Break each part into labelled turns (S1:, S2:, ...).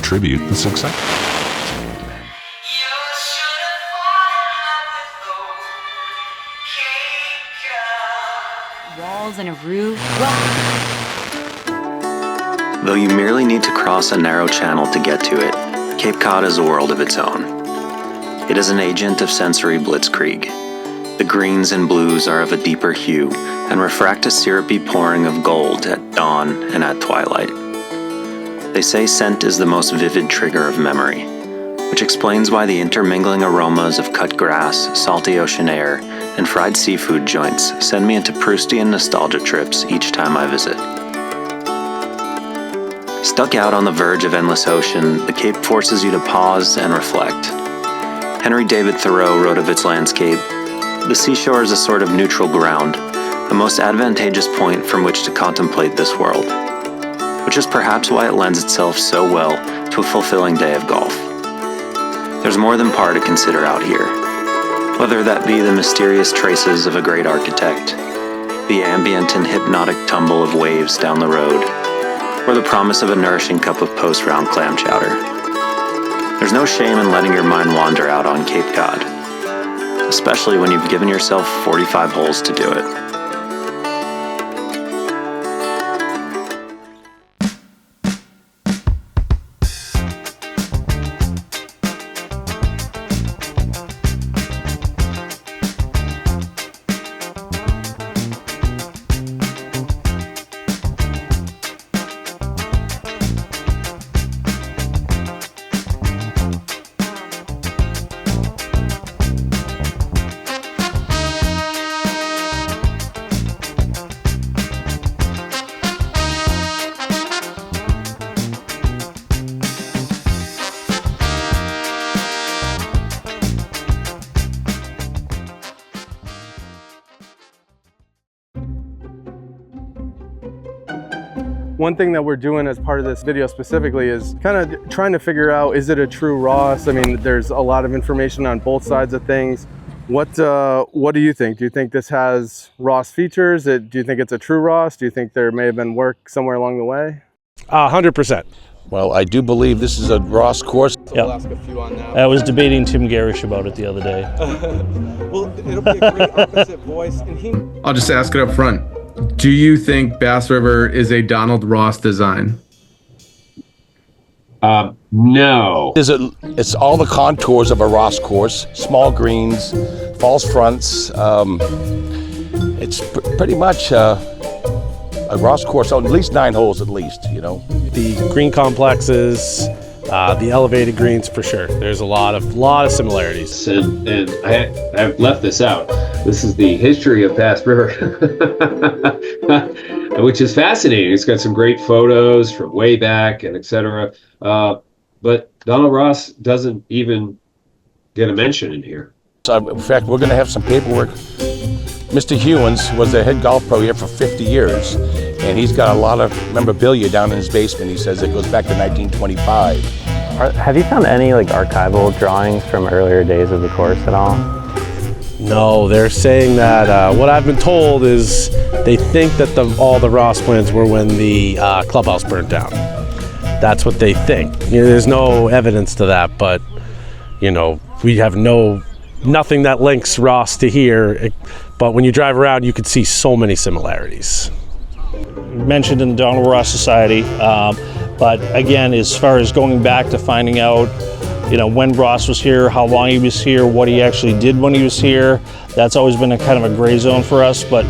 S1: attribute the success.
S2: Walls and a roof.
S3: Though you merely need to cross a narrow channel to get to it, Cape Cod is a world of its own. It is an agent of sensory blitzkrieg. The greens and blues are of a deeper hue and refract a syrupy pouring of gold at dawn and at twilight. They say scent is the most vivid trigger of memory, which explains why the intermingling aromas of cut grass, salty ocean air, and fried seafood joints send me into Proustian nostalgia trips each time I visit. Stuck out on the verge of endless ocean, the Cape forces you to pause and reflect. Henry David Thoreau wrote of its landscape, "The seashore is a sort of neutral ground, the most advantageous point from which to contemplate this world," which is perhaps why it lends itself so well to a fulfilling day of golf. There's more than par to consider out here, whether that be the mysterious traces of a great architect, the ambient and hypnotic tumble of waves down the road, or the promise of a nourishing cup of post-round clam chowder. There's no shame in letting your mind wander out on Cape Cod, especially when you've given yourself 45 holes to do it.
S4: One thing that we're doing as part of this video specifically is kind of trying to figure out, is it a true Ross? I mean, there's a lot of information on both sides of things. What do you think? Do you think this has Ross features? Do you think it's a true Ross? Do you think there may have been work somewhere along the way?
S5: 100%.
S6: Well, I do believe this is a Ross course.
S4: So we'll ask a few on that.
S5: I was debating Tim Garish about it the other day.
S4: Well, it'll be a great opposite voice. And
S7: I'll just ask it up front. Do you think Bass River is a Donald Ross design?
S8: No.
S6: It's all the contours of a Ross course, small greens, false fronts. It's pretty much a Ross course, so at least 9 holes at least, you know.
S5: The green complexes, the elevated greens for sure. There's a lot of similarities.
S8: And I've left this out. This is the history of Bass River, which is fascinating. It's got some great photos from way back and etc. But Donald Ross doesn't even get a mention in here.
S6: So in fact, we're going to have some paperwork. Mr. Hewins was the head golf pro here for 50 years, and he's got a lot of memorabilia down in his basement. He says it goes back to 1925.
S9: Have you found any archival drawings from earlier days of the course at all?
S5: No, they're saying that what I've been told is they think that all the Ross plans were when the clubhouse burnt down. That's what they think. There's no evidence to that, but we have nothing that links Ross to here. But when you drive around, you could see so many similarities. Mentioned in the Donald Ross Society, but again, as far as going back to finding out, when Ross was here, how long he was here, what he actually did when he was here, that's always been a kind of a gray zone for us. But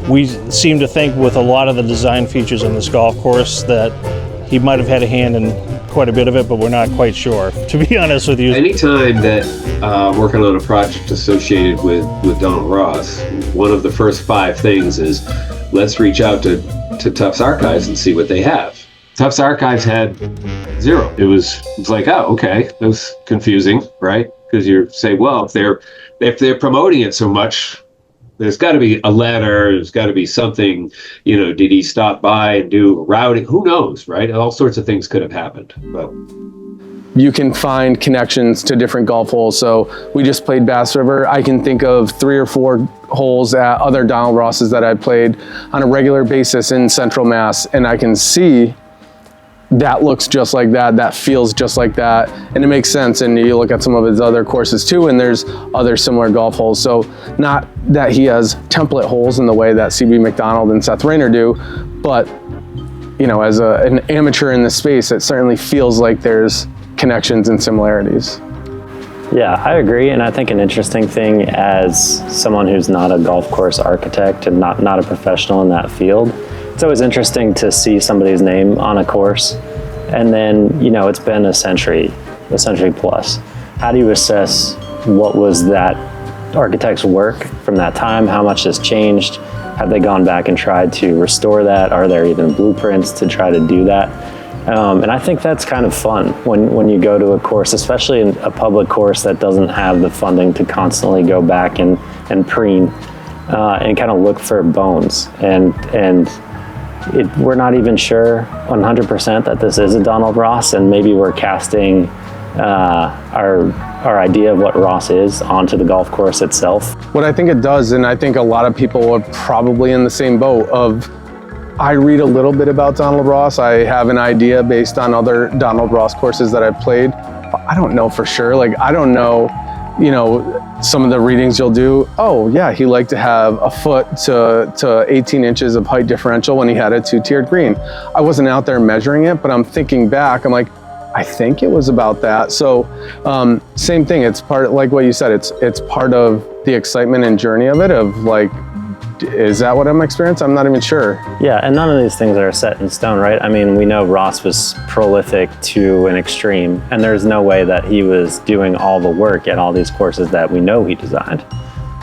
S5: we seem to think with a lot of the design features on this golf course that he might have had a hand in quite a bit of it, but we're not quite sure, to be honest with you.
S8: Anytime that working on a project associated with Donald Ross, one of the first 5 things is let's reach out to Tufts Archives and see what they have. Tufts Archives had 0. It's like, oh, okay, that was confusing, right? Because you say, well, if they're promoting it so much, there's got to be a letter, there's got to be something, did he stop by and do routing? Who knows, right? All sorts of things could have happened. But
S4: you can find connections to different golf holes. So we just played Bass River. I can think of 3 or 4 holes at other Donald Rosses that I played on a regular basis in Central Mass, and I can see that looks just like that, that feels just like that, and it makes sense. And you look at some of his other courses too, and there's other similar golf holes. So not that he has template holes in the way that CB McDonald and Seth Rayner do, but you know, as an amateur in this space, it certainly feels like there's connections and similarities.
S9: Yeah, I agree. And I think an interesting thing as someone who's not a golf course architect and not a professional in that field, it's always interesting to see somebody's name on a course. And then, you know, it's been a century plus. How do you assess what was that architect's work from that time? How much has changed? Have they gone back and tried to restore that? Are there even blueprints to try to do that? And I think that's kind of fun when you go to a course, especially in a public course that doesn't have the funding to constantly go back and preen and kind of look for bones. And we're not even sure 100% that this is a Donald Ross, and maybe we're casting our idea of what Ross is onto the golf course itself.
S4: What I think it does, and I think a lot of people are probably in the same boat of, I read a little bit about Donald Ross. I have an idea based on other Donald Ross courses that I've played. I don't know for sure. Like, I don't know, you know, some of the readings you'll do. Oh yeah, he liked to have a foot to 18 inches of height differential when he had a 2-tiered green. I wasn't out there measuring it, but I'm thinking back, I'm like, I think it was about that. So same thing, it's part, like what you said, it's part of the excitement and journey of it, of like, is that what I'm experiencing? I'm not even sure.
S9: Yeah, and none of these things are set in stone, right? I mean, we know Ross was prolific to an extreme, and there's no way that he was doing all the work at all these courses that we know he designed.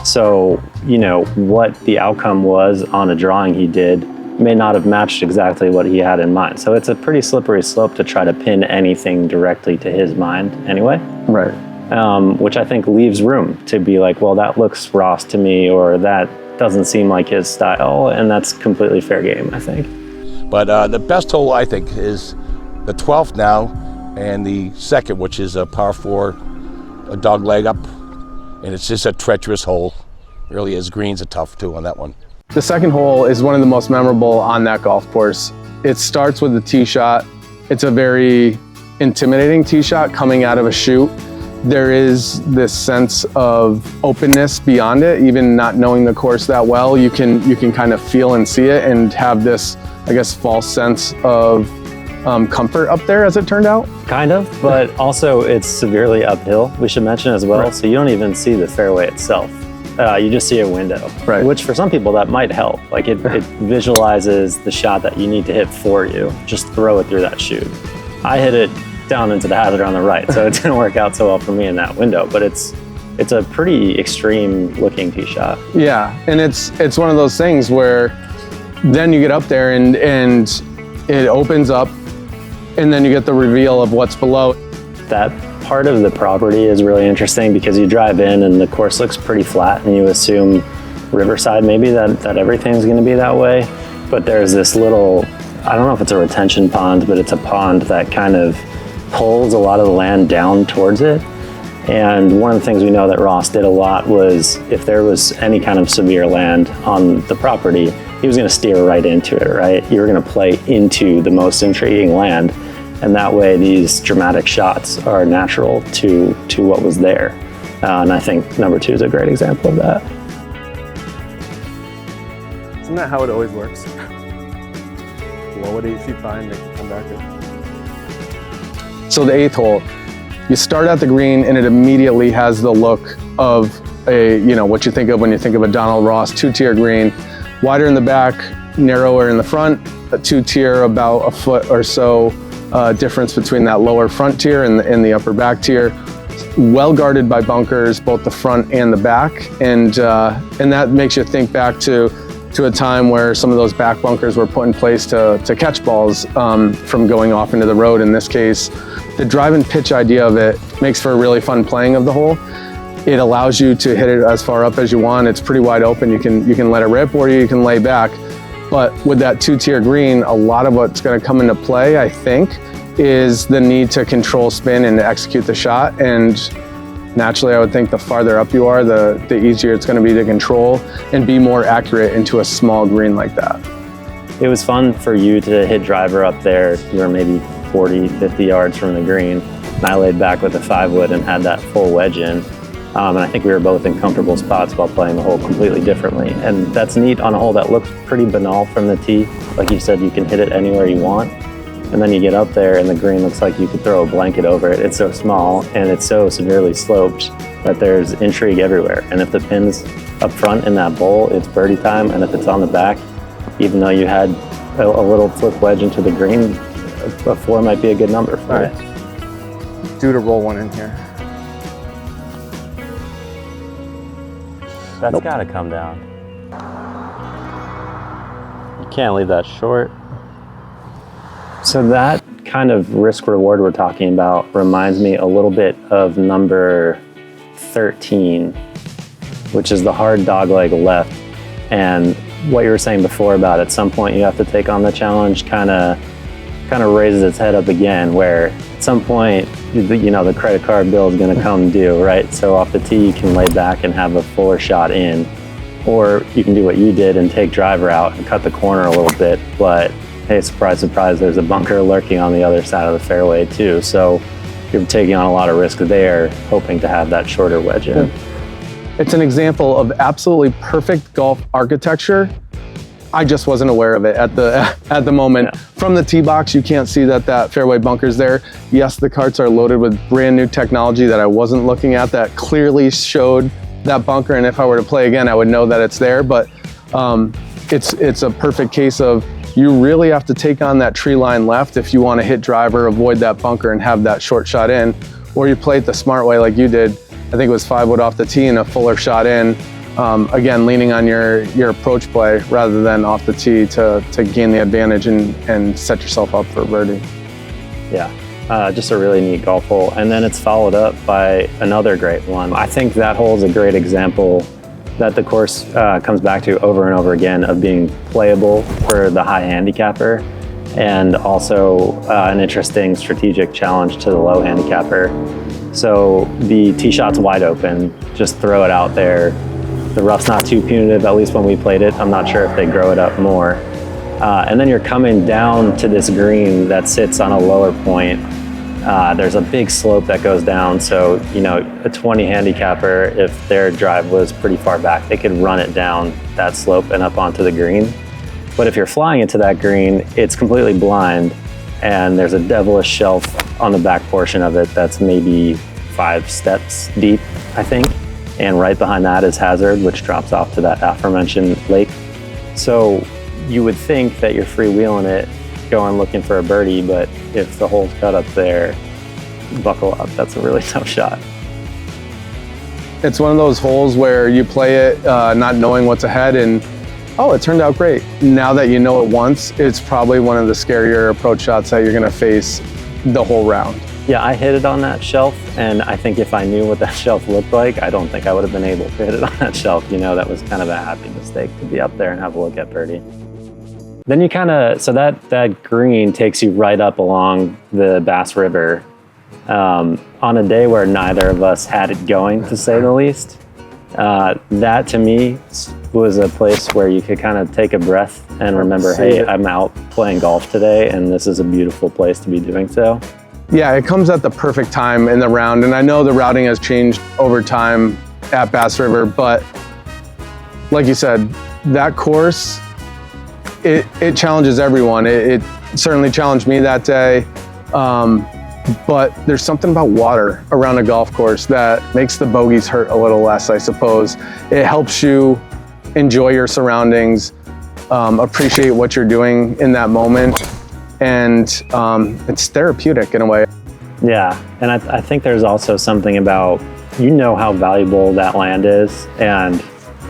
S9: So, you know, what the outcome was on a drawing he did may not have matched exactly what he had in mind. So it's a pretty slippery slope to try to pin anything directly to his mind anyway.
S4: Right.
S9: Which I think leaves room to be like, well, that looks Ross to me, or that doesn't seem like his style, and that's completely fair game, I think.
S6: But the best hole, I think, is the 12th now, and the second, which is a par 4, a dog leg up, and it's just a treacherous hole. It really is. Greens are tough too on that one.
S4: The second hole is one of the most memorable on that golf course. It starts with the tee shot. It's a very intimidating tee shot coming out of a chute. There is this sense of openness beyond it, even not knowing the course that well. You can kind of feel and see it and have this, I guess, false sense of comfort up there, as it turned out.
S9: Kind of, but also it's severely uphill, we should mention as well. Right. So you don't even see the fairway itself. You just see a window,
S4: right?
S9: Which for some people that might help. Like it visualizes the shot that you need to hit for you. Just throw it through that chute. I hit it down into the hazard on the right, so it didn't work out so well for me in that window, but it's a pretty extreme looking tee shot.
S4: Yeah, and it's one of those things where then you get up there and it opens up, and then you get the reveal of what's below.
S9: That part of the property is really interesting because you drive in and the course looks pretty flat, and you assume Riverside maybe that everything's going to be that way, but there's this little, I don't know if it's a retention pond, but it's a pond that kind of pulls a lot of the land down towards it. And one of the things we know that Ross did a lot was, if there was any kind of severe land on the property, he was going to steer right into it, right? You were going to play into the most intriguing land, and that way these dramatic shots are natural to what was there. And I think number 2 is a great example of that.
S4: Isn't that how it always works? Blow it 8 feet by and make it come back in. So the 8th hole, you start at the green and it immediately has the look of a, you know, what you think of when you think of a Donald Ross 2-tier green. Wider in the back, narrower in the front, a 2-tier about a foot or so difference between that lower front tier and the upper back tier. Well guarded by bunkers, both the front and the back, and that makes you think back to a time where some of those back bunkers were put in place to catch balls from going off into the road. In this case, the drive and pitch idea of it makes for a really fun playing of the hole. It allows you to hit it as far up as you want. It's pretty wide open. You can let it rip, or you can lay back. But with that 2-tier green, a lot of what's going to come into play, I think, is the need to control spin and to execute the shot. And naturally, I would think the farther up you are, the easier it's going to be to control and be more accurate into a small green like that.
S9: It was fun for you to hit driver up there. You were maybe 40, 50 yards from the green. And I laid back with a 5-wood and had that full wedge in. And I think we were both in comfortable spots while playing the hole completely differently. And that's neat on a hole that looks pretty banal from the tee. Like you said, you can hit it anywhere you want. And then you get up there and the green looks like you could throw a blanket over it. It's so small and it's so severely sloped that there's intrigue everywhere. And if the pin's up front in that bowl, it's birdie time. And if it's on the back, even though you had a little flip wedge into the green, a 4 might be a good number for it.
S4: Due to roll one in here.
S9: That's gotta come down. You can't leave that short. So that kind of risk reward we're talking about reminds me a little bit of number 13, which is the hard dogleg left. And what you were saying before about at some point you have to take on the challenge kind of raises its head up again, where at some point, you know, the credit card bill is going to come due, right? So off the tee, you can lay back and have a fuller shot in, or you can do what you did and take driver out and cut the corner a little bit. But hey, surprise, surprise, there's a bunker lurking on the other side of the fairway too. So you're taking on a lot of risk there, hoping to have that shorter wedge in.
S4: It's an example of absolutely perfect golf architecture. I just wasn't aware of it at the moment. Yeah. From the tee box, you can't see that fairway bunker's there. Yes, the carts are loaded with brand new technology that I wasn't looking at that clearly showed that bunker. And if I were to play again, I would know that it's there. But it's a perfect case of you really have to take on that tree line left if you want to hit driver, avoid that bunker, and have that short shot in. Or you play it the smart way like you did. I think it was 5-wood off the tee and a fuller shot in. Again, leaning on your approach play rather than off the tee to gain the advantage and set yourself up for a birdie.
S9: Yeah, just a really neat golf hole. And then it's followed up by another great one. I think that hole is a great example that the course comes back to over and over again of being playable for the high handicapper, and also an interesting strategic challenge to the low handicapper. So the tee shot's wide open, just throw it out there. The rough's not too punitive, at least when we played it. I'm not sure if they grow it up more. And then you're coming down to this green that sits on a lower point. There's a big slope that goes down. So, you know, a 20 handicapper, if their drive was pretty far back, they could run it down that slope and up onto the green. But if you're flying into that green, it's completely blind. And there's a devilish shelf on the back portion of it that's maybe 5 steps deep, I think. And right behind that is hazard, which drops off to that aforementioned lake. So you would think that you're freewheeling it, going looking for a birdie, but if the hole's cut up there, buckle up, that's a really tough shot.
S4: It's one of those holes where you play it not knowing what's ahead and, oh, it turned out great. Now that you know it once, it's probably one of the scarier approach shots that you're gonna face the whole round.
S9: Yeah, I hit it on that shelf, and I think if I knew what that shelf looked like, I don't think I would have been able to hit it on that shelf. You know, that was kind of a happy mistake to be up there and have a look at birdie. Then you so that green takes you right up along the Bass River on a day where neither of us had it going, to say the least. That to me was a place where you could kind of take a breath and remember, hey, I'm out playing golf today, and this is a beautiful place to be doing so.
S4: Yeah, it comes at the perfect time in the round, and I know the routing has changed over time at Bass River, but like you said, that course, it challenges everyone. It certainly challenged me that day, but there's something about water around a golf course that makes the bogeys hurt a little less, I suppose. It helps you enjoy your surroundings, appreciate what you're doing in that moment, and it's therapeutic in a way.
S9: Yeah, and I think there's also something about, you know how valuable that land is, and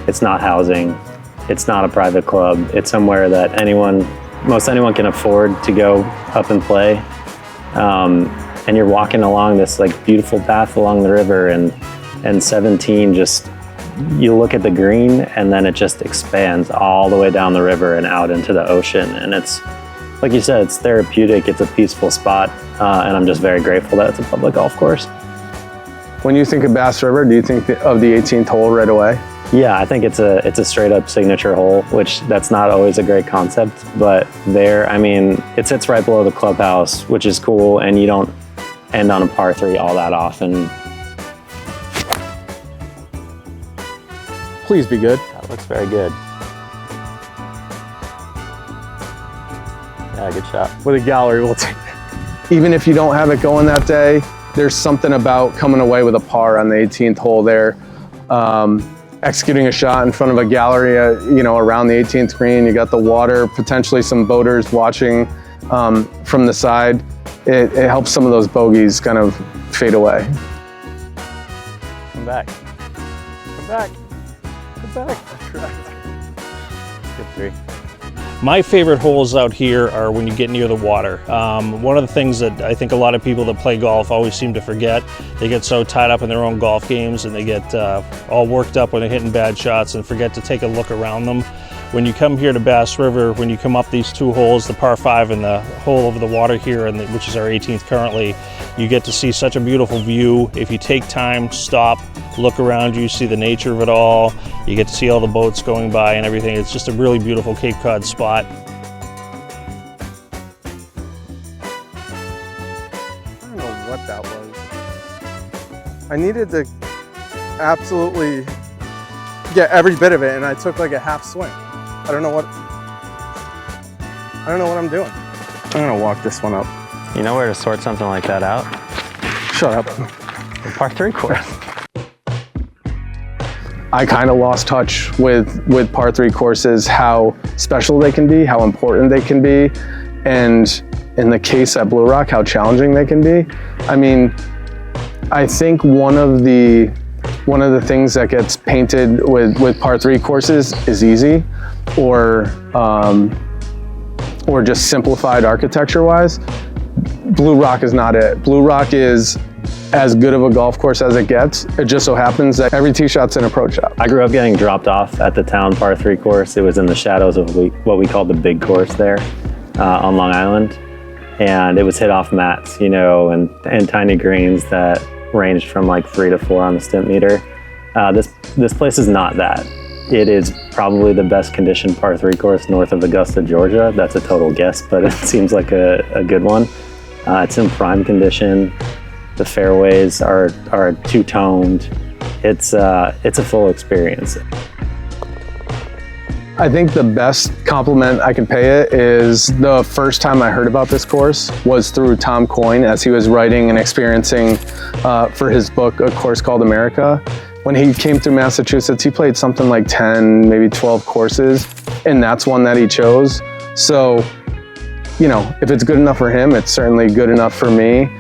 S9: it's not housing, it's not a private club, it's somewhere that most anyone can afford to go up and play. And you're walking along this like beautiful path along the river, and 17 just, you look at the green and then it just expands all the way down the river and out into the ocean. And it's, like you said, it's therapeutic, it's a peaceful spot, and I'm just very grateful that it's a public golf course.
S4: When you think of Bass River, do you think of the 18th hole right away?
S9: Yeah, I think it's a straight up signature hole, which that's not always a great concept, but there, I mean, it sits right below the clubhouse, which is cool, and you don't end on a par 3 all that often.
S4: Please be good.
S9: That looks very good. Yeah, good shot.
S4: With a gallery, we'll take it. Even if you don't have it going that day, there's something about coming away with a par on the 18th hole there. Executing a shot in front of a gallery, you know, around the 18th green. You got the water, potentially some boaters watching from the side. It helps some of those bogeys kind of fade away.
S9: Come back. Come back. Come back. Good 3.
S1: My favorite holes out here are when you get near the water. One of the things that I think a lot of people that play golf always seem to forget, they get so tied up in their own golf games and they get all worked up when they're hitting bad shots and forget to take a look around them. When you come here to Bass River, when you come up these 2 holes, the par 5 and the hole over the water here, which is our 18th currently, you get to see such a beautiful view. If you take time, stop, look around you, see the nature of it all. You get to see all the boats going by and everything. It's just a really beautiful Cape Cod spot.
S4: I don't know what that was. I needed to absolutely get every bit of it, and I took like a half swing. I don't know what I'm doing. I'm gonna walk this one up.
S9: You know where to sort something like that out?
S4: Shut up.
S9: The par 3 course.
S4: I kind of lost touch with par 3 courses, how special they can be, how important they can be, and in the case at Blue Rock, how challenging they can be. I mean, I think one of the things that gets painted with par 3 courses is easy, or just simplified architecture-wise. Blue Rock is not it. Blue Rock is as good of a golf course as it gets. It just so happens that every tee shot's an approach shot.
S9: I grew up getting dropped off at the town par 3 course. It was in the shadows of what we called the big course there on Long Island. And it was hit off mats, you know, and tiny greens that ranged from like 3 to 4 on the stimp meter. This place is not that. It is probably the best conditioned par 3 course north of Augusta, Georgia. That's a total guess, but it seems like a good one. It's in prime condition. The fairways are two-toned. It's a full experience.
S4: I think the best compliment I can pay it is the first time I heard about this course was through Tom Coyne as he was writing and experiencing for his book, A Course Called America. When he came through Massachusetts, he played something like 10, maybe 12 courses, and that's one that he chose. So, you know, if it's good enough for him, it's certainly good enough for me.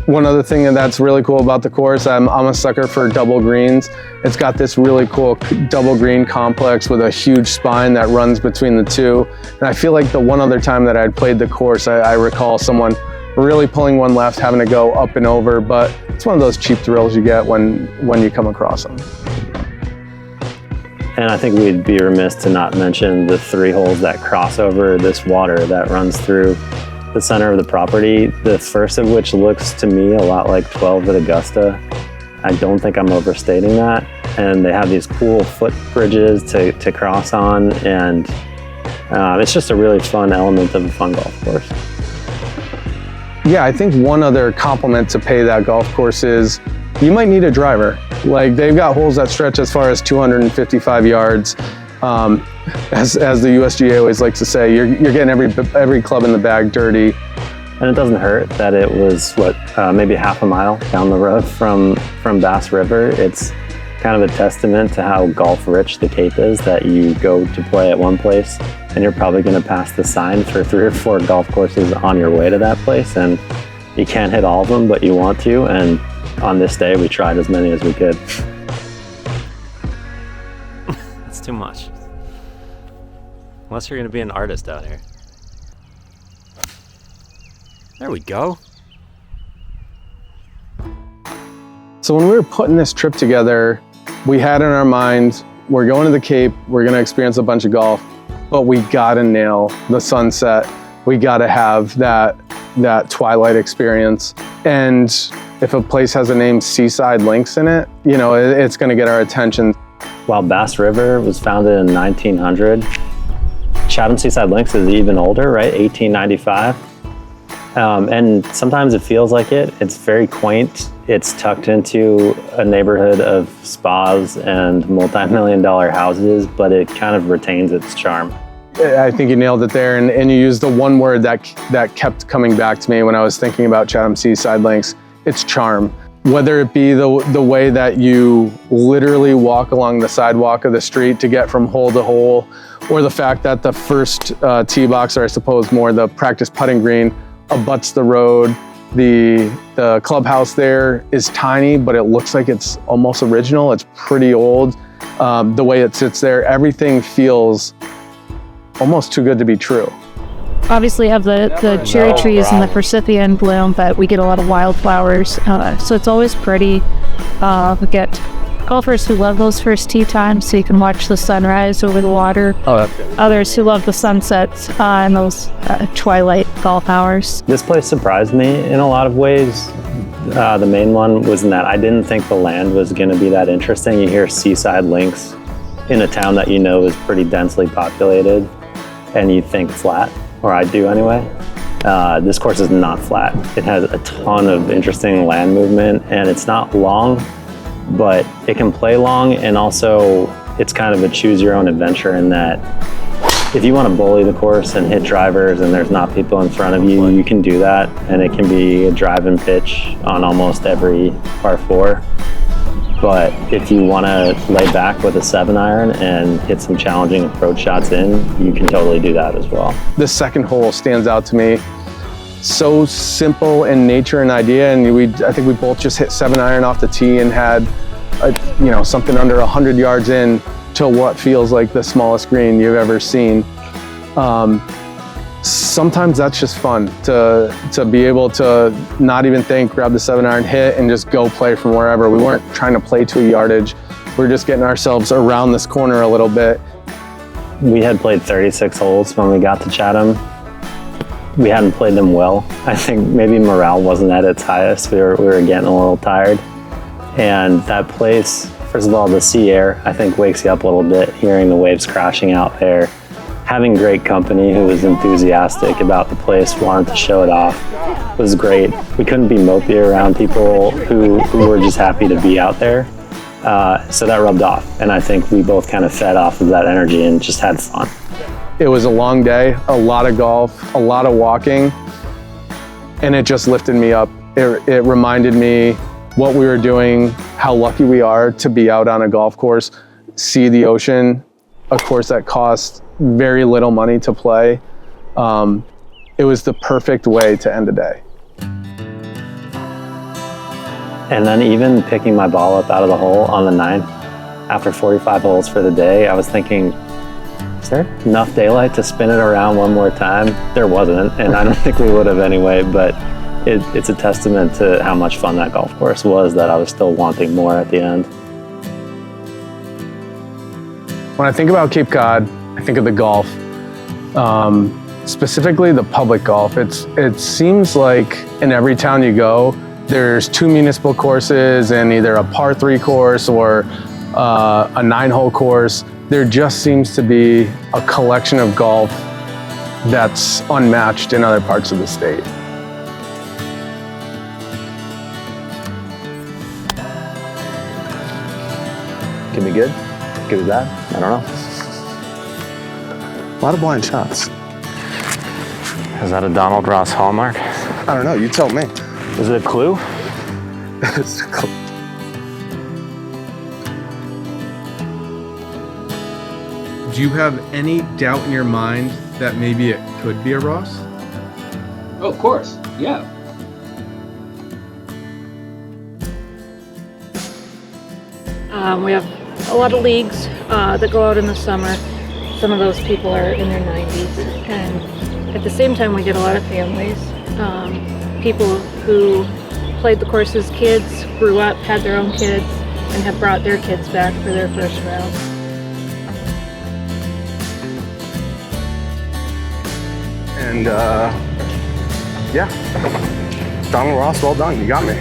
S4: One other thing that's really cool about the course, I'm a sucker for double greens. It's got this really cool double green complex with a huge spine that runs between the two. And I feel like the one other time that I'd played the course, I recall someone really pulling one left, having to go up and over, but it's one of those cheap thrills you get when you come across them.
S9: And I think we'd be remiss to not mention the 3 holes that cross over this water that runs through the center of the property, the first of which looks to me a lot like 12 at Augusta. I don't think I'm overstating that. And they have these cool footbridges to cross on, and it's just a really fun element of a fun golf course.
S4: Yeah, I think one other compliment to pay that golf course is you might need a driver. Like, they've got holes that stretch as far as 255 yards. As the USGA always likes to say, you're getting every club in the bag dirty.
S9: And it doesn't hurt that it was, maybe half a mile down the road from Bass River. It's kind of a testament to how golf-rich the Cape is, that you go to play at one place and you're probably going to pass the sign for 3 or 4 golf courses on your way to that place, and you can't hit all of them, but you want to. And on this day, we tried as many as we could. It's too much. Unless you're going to be an artist out here. There we go.
S4: So when we were putting this trip together, we had in our mind, we're going to the Cape, we're going to experience a bunch of golf, but we got to nail the sunset. We got to have that twilight experience. And if a place has a name Seaside Links in it, you know, it's going to get our attention.
S9: While Bass River was founded in 1900, Chatham Seaside Links is even older, right? 1895. And sometimes it feels like it. It's very quaint. It's tucked into a neighborhood of spas and multi-million-dollar houses, but it kind of retains its charm.
S4: I think you nailed it there, and you used the one word that kept coming back to me when I was thinking about Chatham Seaside Links. It's charm. Whether it be the way that you literally walk along the sidewalk of the street to get from hole to hole, or the fact that the first tee box, or I suppose more the practice putting green, abuts the road. The clubhouse there is tiny, but it looks like it's almost original. It's pretty old. The way it sits there, everything feels almost too good to be true.
S2: Obviously have the cherry trees and the forsythia in bloom, but we get a lot of wildflowers, so it's always pretty. We get golfers who love those first tee times, so you can watch the sunrise over the water. Others who love the sunsets and those twilight golf hours.
S9: This place surprised me in a lot of ways. The main one was in that I didn't think the land was going to be that interesting. You hear Seaside Links in a town that you know is pretty densely populated, and you think flat, or I do anyway. This course is not flat. It has a ton of interesting land movement, and it's not long, but it can play long, and also it's kind of a choose your own adventure in that if you want to bully the course and hit drivers and there's not people in front of you, you can do that, and it can be a drive and pitch on almost every par 4. But if you want to lay back with a 7-iron and hit some challenging approach shots in, you can totally do that as well.
S4: The second hole stands out to me. So simple in nature and idea, and I think we both just hit 7-iron off the tee and had something under 100 yards in to what feels like the smallest green you've ever seen. Sometimes that's just fun to be able to not even think, grab the 7-iron, hit, and just go play from wherever. We weren't trying to play to a yardage. We're just getting ourselves around this corner a little bit.
S9: We had played 36 holes when we got to Chatham. We hadn't played them well. I think maybe morale wasn't at its highest. We were getting a little tired. And that place, first of all, the sea air, I think wakes you up a little bit, hearing the waves crashing out there. Having great company who was enthusiastic about the place, wanted to show it off, was great. We couldn't be mopey around people who were just happy to be out there. So that rubbed off. And I think we both kind of fed off of that energy and just had fun.
S4: It was a long day, a lot of golf, a lot of walking, and it just lifted me up. It reminded me what we were doing, how lucky we are to be out on a golf course, see the ocean, a course that costs very little money to play. It was the perfect way to end a day.
S9: And then even picking my ball up out of the hole on the 9th, after 45 holes for the day, I was thinking, is there enough daylight to spin it around one more time? There wasn't, and I don't think we would have anyway, but it's a testament to how much fun that golf course was that I was still wanting more at the end.
S4: When I think about Cape Cod, I think of the golf, specifically the public golf. It seems like in every town you go, there's 2 municipal courses and either a par 3 course or a 9-hole course. There just seems to be a collection of golf that's unmatched in other parts of the state.
S10: Can be good? Good as that? I don't know. A lot of blind shots.
S9: Is that a Donald Ross hallmark?
S10: I don't know, you tell me.
S9: Is it a clue?
S10: It's a clue.
S7: Do you have any doubt in your mind that maybe it could be a Ross?
S8: Oh, of course. Yeah.
S2: We have a lot of leagues that go out in the summer. Some of those people are in their 90s, and at the same time we get a lot of families. People who played the course as kids, grew up, had their own kids, and have brought their kids back for their first round.
S10: And yeah, Donald Ross, well done, you got me.